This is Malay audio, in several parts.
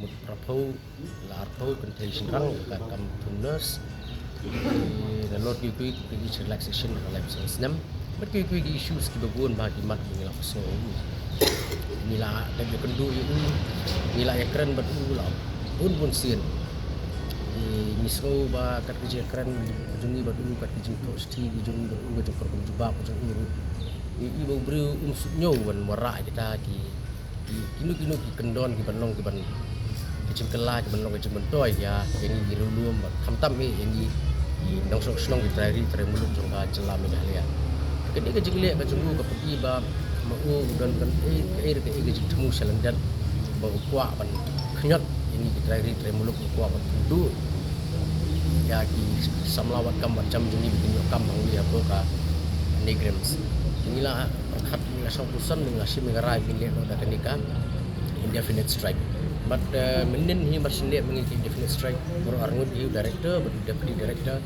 một propo là propo presentation răng cả cầm thunas là lord quy relaxation relaxation nem bất quy issues ki babun ba ki mat ni la so ni la da bi kendu ni la ekran bat la bun sien ni so ba kat ki ekran jungi bat kat ki post ti jungi bat ko jubab jungi i bo bru nyo wan mora kita ki kinu ki kendon ki banong ki ban ki kela ki banong ki bentoy ya yang ni rulum kham tam mi yang ni nong sok snong ki trai muluk jong ba jela mi halia kini ke jingle ka jungu ka pi ba mau dan kan ke temu selendan ba kwa ban khnyat yang ni ki trai muluk kwa ban du ya ki samlawat kam macam juni bikin kam hang dia apa ka negrams inilah khat ni asal pusan ni asim ngarai bin le da kenika indefinite strike but menen hi masinde mengiki indefinite strike bro arngut hi director but deputy director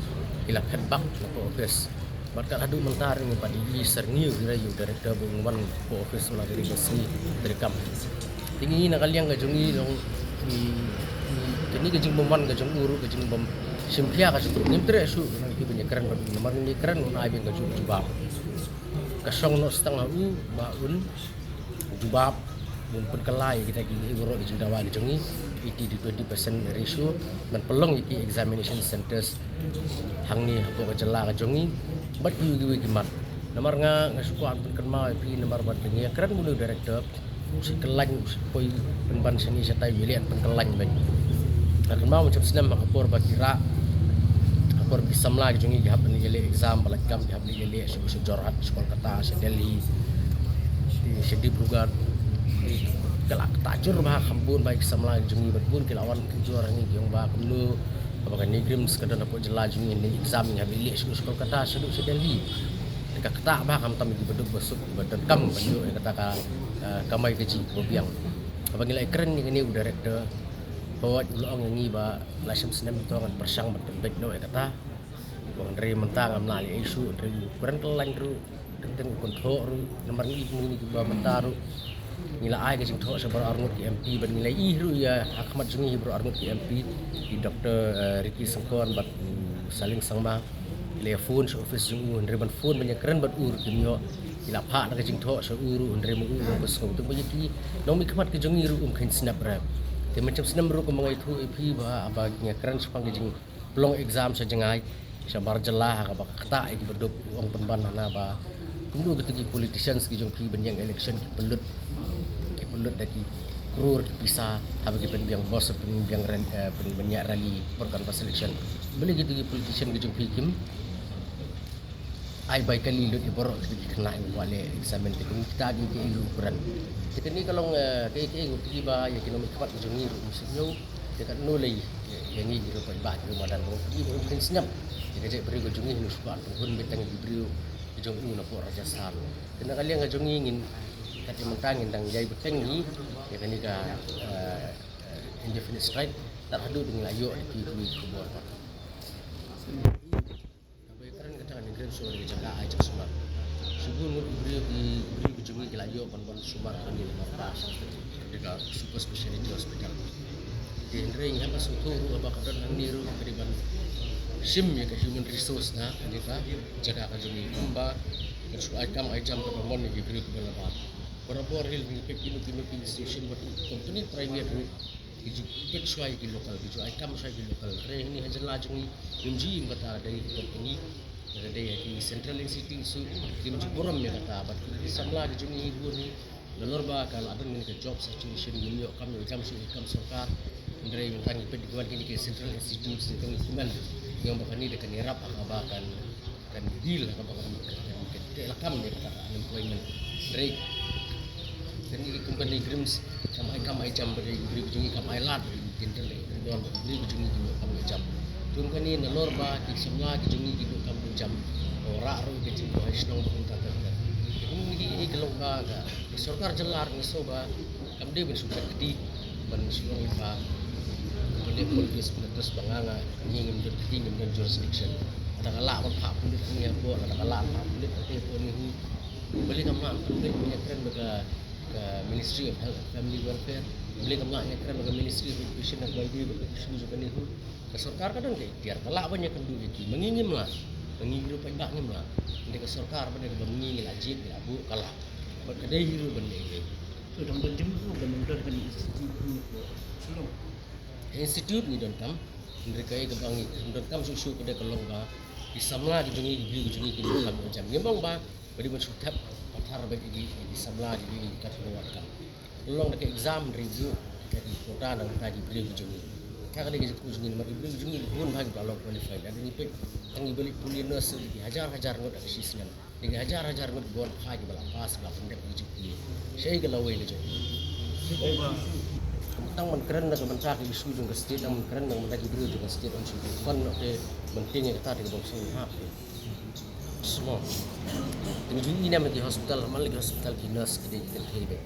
ila head back ko office but kat adu mentar ni padi user new gira yu director bungwan ko office la dari besi dari kam tinggi nak kalian ka jungi long kini ke jing bomban ke jing uru ke jing bom simpia ka sutu nimtre su ki punya keren nomor ni keren una abi ka jubab kasong no setengah baun jubab mumpun kelai kita gini urut di Jawa di Jongi itu di 20% ratio dan pelong iki examination centers hang ni apa kejela ke Jongi bat yu gimat nomor nga suku pun kenal pi nomor bat ni keren mulu director si kelain poi penban seni setai milian penkelain baik nak mau macam senam makapor bakira akor bisa melagi jungi gihap ni gele exam balakam gihap ni gele su jorhat sekolah kata se Delhi di sedih bukan kelak tajur bah kambun baik samla jungi berbun kilawan kejuara ni yang bah kemlu apakah negrim sekadar dapat jelas jungi ni exam yang habis sekolah kata seduk se Delhi dekat kata bah kam tam di beduk besuk badan kam banyu kata kamai kecil bobiang apabila keren ni director bawa ulang yang ni ba lasem senam itu akan persang betul baik no kata bang dari mentang amnali isu dari kurang kelan ru tentang kontrol ru nomor ni ba mentaru nila ai ke jingtho sabar arngut ki MP ban nilai ru ya Ahmad Jungi bro arngut ki MP di Dr. Ricky Sangkon bat saling sangma telefon office jungu dari ban phone banyak keren bat ur kinyo ila pha na ke jingtho sa uru dari mu ko so tu bayiti nomi khamat ke jungi ru khin snap rap te macam senam ru ko mga itu ipi ba abagnya keren sepang jing long exam sa jengai sa barjelah ka ba kata iki beduk wong penban na ba kumdu ketegi politicians ki jong pi benyang election ki pelut daki krur ki pisa habe ki penbiang bos penbiang banyak rally program selection beli gitu ki politician ki jong pi kim ai baik kali lut iborok ki kena wale examen kita gi ukuran kita ni kalau ke ba ya kino mikpat jong ni musinyo dekat nolai yang ni ro pai ba ro madan ro ki mungkin senyap jadi cek beri ko jong ni nusuan pun betang diberi jong na po raja sal kena kali nga jong ingin kati mentangin dang jay beteng ni ya kanika indefinite strike tak hadu dengan layo di kubur kabay karan kata negeri so ni jaga ajak semua subuh mu beri jong ni layo ban sumar ni mapas dekat super specialty hospital di ring apa suturu apa kadan niru keriban sim ya ke human resource na adita jaga ka jumi umba su aikam ajam ka mon ni bibri ko la ba berapor hil ni kinu institution but company private ru iju pek suai ki lokal iju aikam suai ki lokal re ni hajala jumi imji kata dari company dari ki central institute su kimji boram me kata but samla di jumi ibu ni lor ba kalau ada ni ke job situation ni yo kam jam su ikam sarkar dari mentang ipet diwan kini ke central institute sing kuman yang bahkan ni dekat nerap akan deal akan rekam dia kata unemployment rate dan ini company grims kamai jam beri jungi kamai lat tintel don beri jungi dulu kamai jam tun kan ni nalor ba di semua di jungi dulu kamai jam ora ro ke jing hai snong pun tak ada ini kalau ba sarkar jelar ngeso ba kam dia ben sudah gede ben sulung ba politis terus banganga ingin dan jurisdiction ada kalak apa pun punya buat ada kalak apa pun telefon ni beli kamu punya keren ke Ministry of Health and Family Welfare beli kamu keren ke Ministry of station nak bagi isu juga ni ke sarkar kadang ke tiar talak banyak kendu itu mengingim lah mengingim pai bak ngim lah ndek ke sarkar pada ke mengingim ajib ya bu kalah buat kedai hiru benda ini So dong don jemu tu benar dengan institut Selong. institute ni don kam mereka ke bangi don kam susu kedai kelong ba di samla di jungi di jungi kini kam macam ngembang ba bagi masuk tap patar bagi di samla di kat luar kam long dekat exam review dari kota dan tadi beli jungi kak lagi aku jungi nomor beli jungi pun bagi kalau qualified ada ni pek tangi beli puliners di hajar-hajar ngot ada sisnan di hajar-hajar ngot buat haji bala pas bala pendek uji saya kalau we le tang man keren nak mentak isu jung ke state man keren nak mentak beli jung ke state on sini kan ke pentingnya kita di bangsa ha semua ini jungi nama di hospital mal di hospital di nurse ke di hebe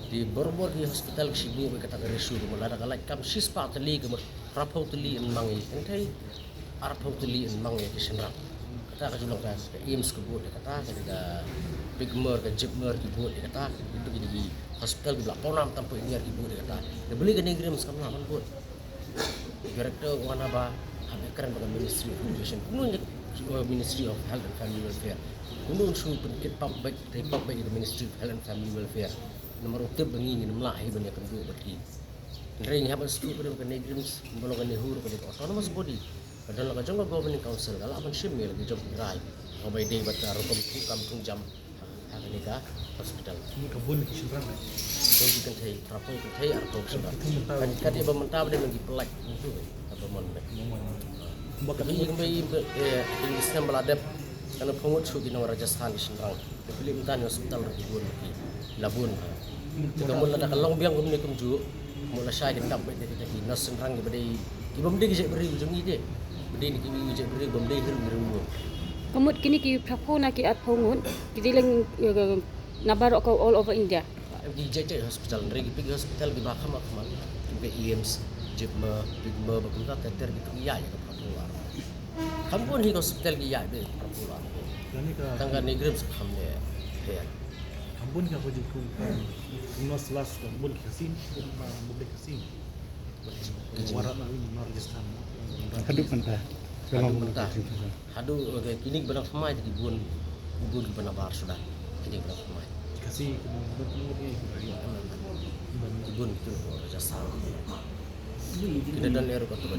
di borbor di hospital sini kata ke resu mula ada kalai kam sispa teli ke rapau teli en mangi entai arapau teli en mangi ke senrak kata ke julung kas ke IMS ke buat kata ke bigmer ke jibmer ke buat kata itu di hospital di belakang nam tanpa ini ibu dia kata dia beli ke negeri sekarang mana buat director wana ba habis keren dengan Ministry of Education kuno Ministry of Health and Family Welfare kuno su penkit public the Ministry of Health and Family Welfare nomor utip bengi ni melahi banyak kendu berki ring habis tu pada negeri membolongkan nehur pada autonomous body padahal ka jangka government council kalau aman shimil lagi job drive by day batar kampung jam Hanika hospital Ini kebun di Selong. Jadi kan saya rapor kan saya arto sudah kan dia bermentah dia bagi pelak itu apa mon tapi yang bayi English yang beladap kalau pengut suki nama Rajasthan di Senrang pilih minta hospital di Labun Labun jika mula ada kalong biang kami kum ju mula saya gendam baik dari tadi nas Senrang pada ibam dia kijak beri ujung ini beri ni kijak beri ibam dia hiru biru Kamut kini ki prapo na ki at pongun kidilang nabarok ko all over India. Di JJ hospital, pergi hospital di Bakam Akmal, ke IMS, Jibma, Bigma, Bakunta, Teter gitu iya ya ke Prapular. Kampun hi hospital ki iya be Prapular. Kami ke Tangga negeri sekamne ya. kebun ke apa jiku? Nos las kebun kasim, kebun kasim. Warak lagi Rajasthan. Haduk mentah. Hadu mentah. Hadu kini benang semai jadi bun benang bar sudah. Jadi benang semai. Kasih kebun Bun itu Rajasthan. Kita dan air kota